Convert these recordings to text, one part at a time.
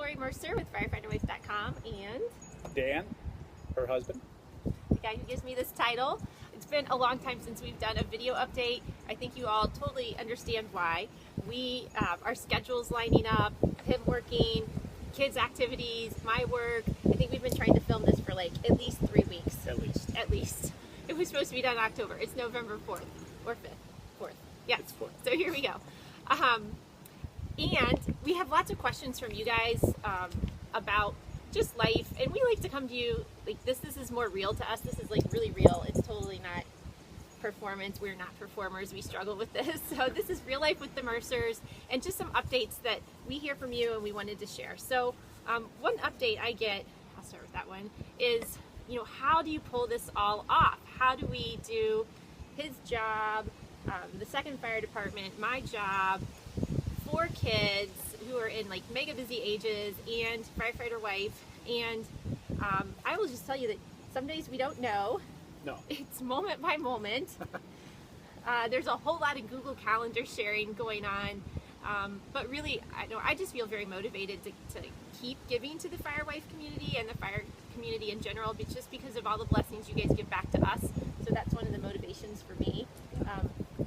Lori Mercer with firefighterwife.com and Dan, her husband. the guy who gives me this title. It's been a long time since we've done a video update. I think you all totally understand why. Our schedules lining up, him working, kids' activities, my work. I think we've been trying to film this for like at least 3 weeks. At least. It was supposed to be done in October. It's November 4th or 5th. 4th. Yes. It's 4th. So here we go. And we have lots of questions from you guys about just life, and we like to come to you like this is more real to us. This is like really real. It's totally not performance. We're not performers. We struggle with this. So this is real life with the Mercers and just some updates that we hear from you and we wanted to share. So one update I get, I'll start with that one, is how do you pull this all off? How do we do his job, the second fire department, my job, 4 kids who are in like mega busy ages, and firefighter wife, and I will just tell you that some days we don't know. No. It's moment by moment. There's a whole lot of Google Calendar sharing going on, but really I just feel very motivated to keep giving to the fire wife community and the fire community in general, but just because of all the blessings you guys give back to us. So that's one of the motivations for me.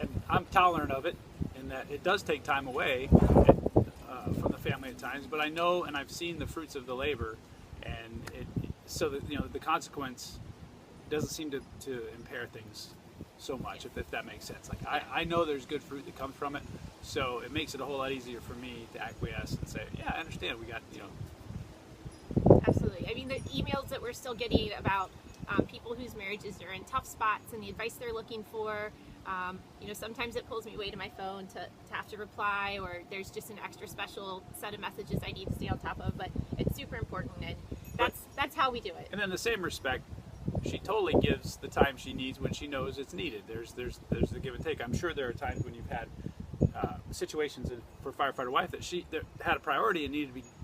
And I'm tolerant of it, in that it does take time away from the family at times, but I know and I've seen the fruits of the labor, and so that the consequence doesn't seem to impair things so much, if that makes sense. Like I know there's good fruit that comes from it, so it makes it a whole lot easier for me to acquiesce and say, yeah, I understand, we got Absolutely. I mean, the emails that we're still getting about people whose marriages are in tough spots and the advice they're looking for, sometimes it pulls me away to my phone to have to reply, or there's just an extra special set of messages I need to stay on top of, but it's super important, and that's how we do it. And in the same respect, she totally gives the time she needs when she knows it's needed. There's the give and take. I'm sure there are times when you've had situations for firefighter wife that had a priority and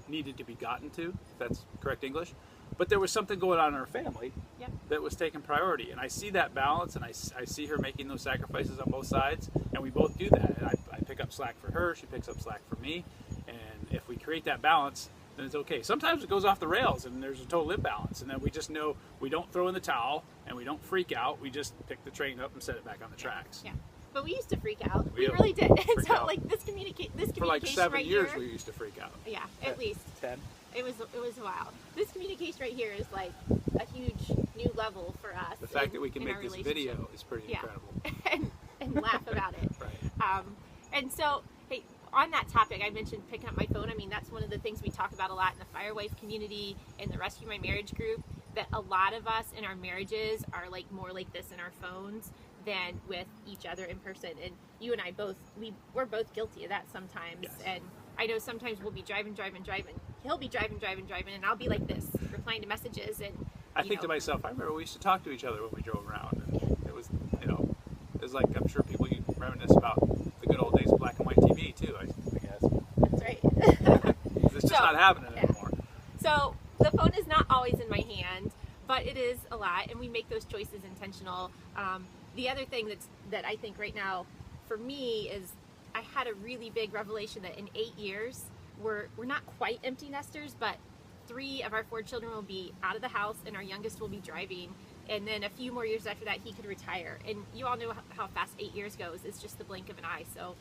needed to be gotten to, if that's correct English, but there was something going on in her family that was taking priority, and I see that balance, and I see her making those sacrifices on both sides, and we both do that. And I pick up slack for her, she picks up slack for me, and if we create that balance, then it's okay. Sometimes it goes off the rails and there's a total imbalance, and then we just know we don't throw in the towel and we don't freak out. We just pick the train up and set it back on the tracks. Yeah. But we used to freak out. We really did. And so like this communication for like 7 right years here, we used to freak out. Yeah, at least 10. It was wild. This communication right here is like a huge new level for us. The fact that we can make this video is pretty incredible. and laugh about it. Right. And so, hey, on that topic, I mentioned picking up my phone. I mean, that's one of the things we talk about a lot in the fire wife community and the Rescue My Marriage group, that a lot of us in our marriages are like more like this in our phones than with each other in person. And you and I both, we're both guilty of that sometimes. Yes. And I know sometimes we'll be driving. He'll be driving, and I'll be like this, replying to messages. And I think to myself, I remember we used to talk to each other when we drove around. And it was, it was like, I'm sure people reminisce about the good old days of black and white TV too, I guess. That's right. It's just not happening anymore. So the phone is not always in my hand, but it is a lot, and we make those choices intentional. The other thing that I think right now for me is I had a really big revelation that in 8 years we're not quite empty nesters, but 3 of our 4 children will be out of the house and our youngest will be driving, and then a few more years after that he could retire. And you all know how fast 8 years goes. It's just the blink of an eye. So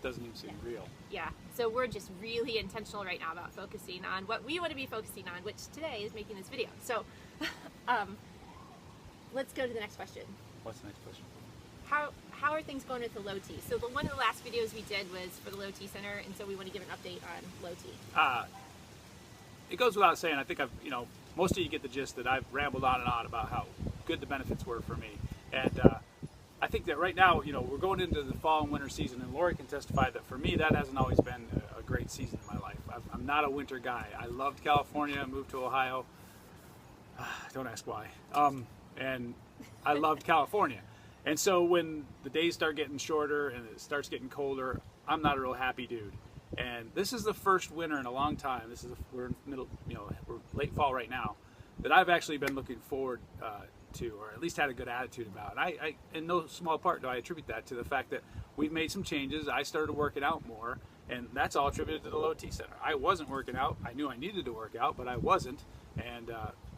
doesn't even seem real. Yeah, so we're just really intentional right now about focusing on what we want to be focusing on, which today is making this video. So let's go to the next question. What's the next question? How are things going with the low T? So one of the last videos we did was for the low T center, and so we want to give an update on low T. It goes without saying, I think most of you get the gist that I've rambled on and on about how good the benefits were for me. And I think that right now, we're going into the fall and winter season, and Lori can testify that for me, that hasn't always been a great season in my life. I'm not a winter guy. I loved California, moved to Ohio. Don't ask why. And I loved California. And so when the days start getting shorter and it starts getting colder, I'm not a real happy dude. And this is the first winter in a long time. We're in middle, we're late fall right now, that I've actually been looking forward to, or at least had a good attitude about. And I in no small part do I attribute that to the fact that we've made some changes. I started working out more, And that's all attributed to the low T center. I wasn't working out. I knew I needed to work out, but I wasn't. And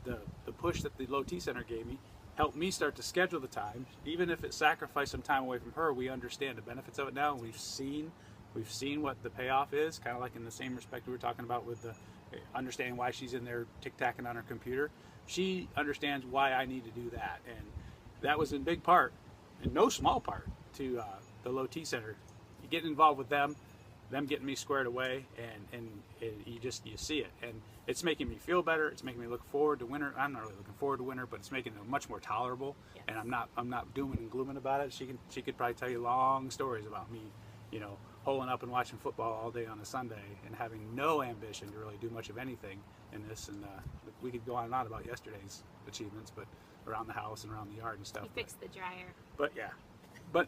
the push that the low T center gave me helped me start to schedule the time. Even if it sacrificed some time away from her, we understand the benefits of it now. We've seen what the payoff is, kind of like in the same respect we were talking about with the understanding why she's in there tic-tacking on her computer. She understands why I need to do that. And that was in big part, in no small part, to the low T center. You get involved with them getting me squared away, and you see it. And it's making me feel better. It's making me look forward to winter. I'm not really looking forward to winter, but it's making it much more tolerable. Yes. And I'm not dooming and glooming about it. She could probably tell you long stories about me, holing up and watching football all day on a Sunday and having no ambition to really do much of anything in this. And we could go on and on about yesterday's achievements, but around the house and around the yard and stuff. You fixed the dryer. But yeah, but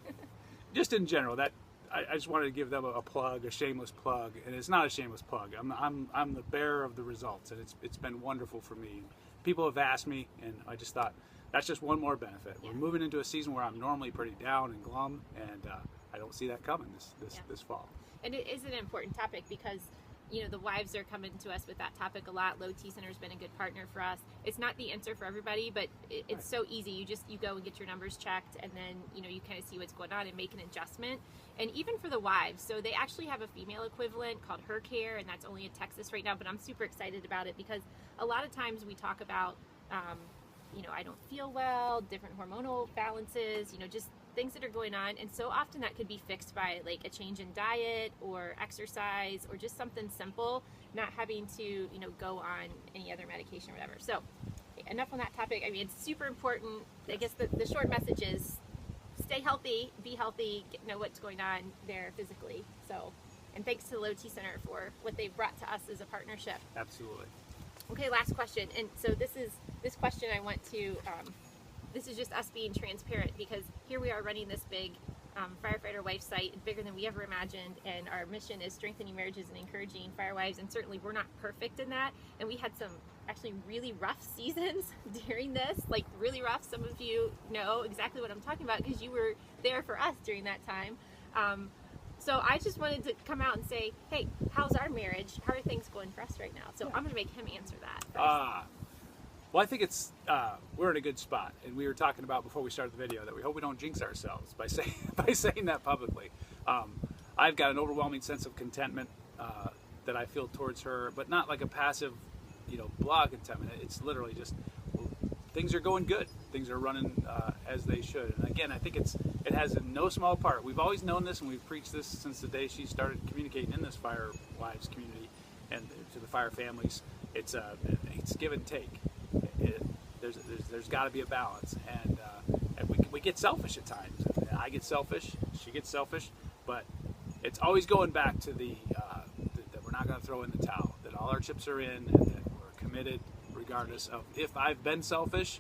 just in general, that I just wanted to give them a plug, a shameless plug, and it's not a shameless plug. I'm the bearer of the results, and it's been wonderful for me. People have asked me, and I just thought that's just one more benefit. We're moving into a season where I'm normally pretty down and glum, and I don't see that coming this fall. And it is an important topic because the wives are coming to us with that topic a lot. Low T Center has been a good partner for us. It's not the answer for everybody, but it's right. So easy. You go and get your numbers checked, and then you kind of see what's going on and make an adjustment. And even for the wives, so they actually have a female equivalent called Her Care, and that's only in Texas right now. But I'm super excited about it because a lot of times we talk about, I don't feel well, different hormonal balances, just things that are going on, and so often that could be fixed by like a change in diet or exercise or just something simple, not having to go on any other medication or whatever. So enough on that topic. I mean, it's super important. I guess the short message is stay healthy, be healthy, know what's going on there physically. So, and thanks to the Low T Center for what they've brought to us as a partnership. Absolutely. Okay, last question. And so this question I want to this is just us being transparent, because here we are running this big firefighter wife site, bigger than we ever imagined, and our mission is strengthening marriages and encouraging firewives, and certainly we're not perfect in that, and we had some actually really rough seasons during this, like really rough. Some of you know exactly what I'm talking about because you were there for us during that time. So I just wanted to come out and say, hey, how's our marriage? How are things going for us right now? So I'm going to make him answer that first. Well, I think we're in a good spot, and we were talking about before we started the video that we hope we don't jinx ourselves by saying that publicly. I've got an overwhelming sense of contentment that I feel towards her, but not like a passive, blah contentment. It's literally just things are going good. Things are running as they should. And again, I think it has in no small part. We've always known this, and we've preached this since the day she started communicating in this fire wives community and to the fire families. It's give and take. There's got to be a balance, and we get selfish at times. I get selfish, she gets selfish, but it's always going back to that we're not going to throw in the towel. That all our chips are in, and that we're committed, regardless of if I've been selfish.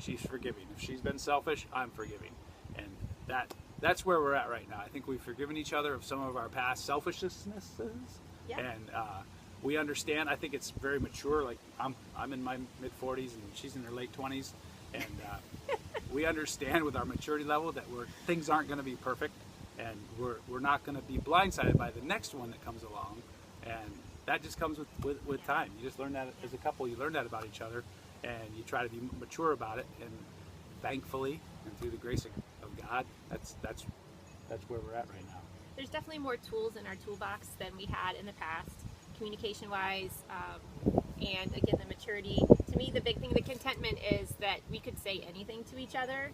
She's forgiving. If she's been selfish, I'm forgiving, and that's where we're at right now. I think we've forgiven each other of some of our past selfishnesses, yeah. And we understand. I think it's very mature. Like I'm in my mid-40s and she's in her late 20s, and we understand with our maturity level that things aren't going to be perfect, and we're not going to be blindsided by the next one that comes along, and that just comes with time. You just learn that as a couple. You learn that about each other, and you try to be mature about it. And thankfully, and through the grace of God, that's where we're at right now. There's definitely more tools in our toolbox than we had in the past, communication-wise, and again, the maturity. To me, the big thing, the contentment, is that we could say anything to each other,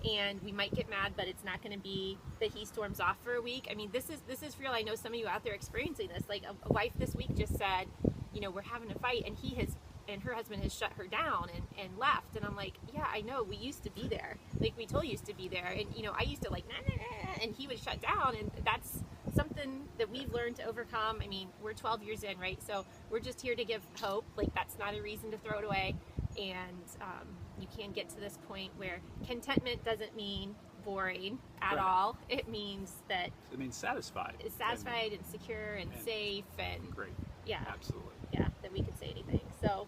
and we might get mad, but it's not going to be that he storms off for a week. I mean, this is real. I know some of you out there experiencing this. Like a wife this week just said, we're having a fight, and her husband has shut her down and left. And I'm like, yeah, I know. We used to be there. Like we told used to be there. And, I used to like, nah, nah, nah, and he would shut down. And that's something that we've learned to overcome. I mean, we're 12 years in, right? So we're just here to give hope. Like that's not a reason to throw it away. And you can get to this point where contentment doesn't mean boring at all. It means that it means satisfied. It's satisfied and secure and safe and great. Yeah. Absolutely. Yeah, that we could say anything. So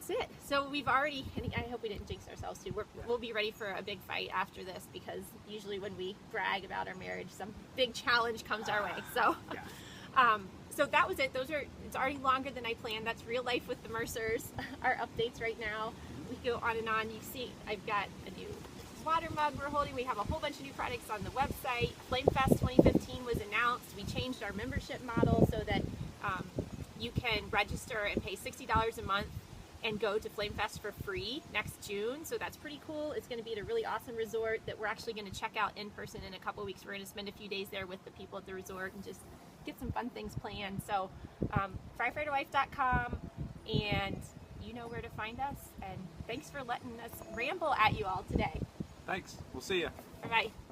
that's it. So we've already, and I hope we didn't jinx ourselves too. We'll be ready for a big fight after this, because usually when we brag about our marriage, some big challenge comes our way. So, so that was it. It's already longer than I planned. That's real life with the Mercers. Our updates right now. We go on and on. You see, I've got a new water mug we're holding. We have a whole bunch of new products on the website. FlameFest 2015 was announced. We changed our membership model so that you can register and pay $60 a month and go to FlameFest for free next June. So that's pretty cool. It's going to be at a really awesome resort that we're actually going to check out in person in a couple weeks. We're going to spend a few days there with the people at the resort and just get some fun things planned. So firefighterwife.com, and you know where to find us. And thanks for letting us ramble at you all today. Thanks. We'll see you. Bye-bye.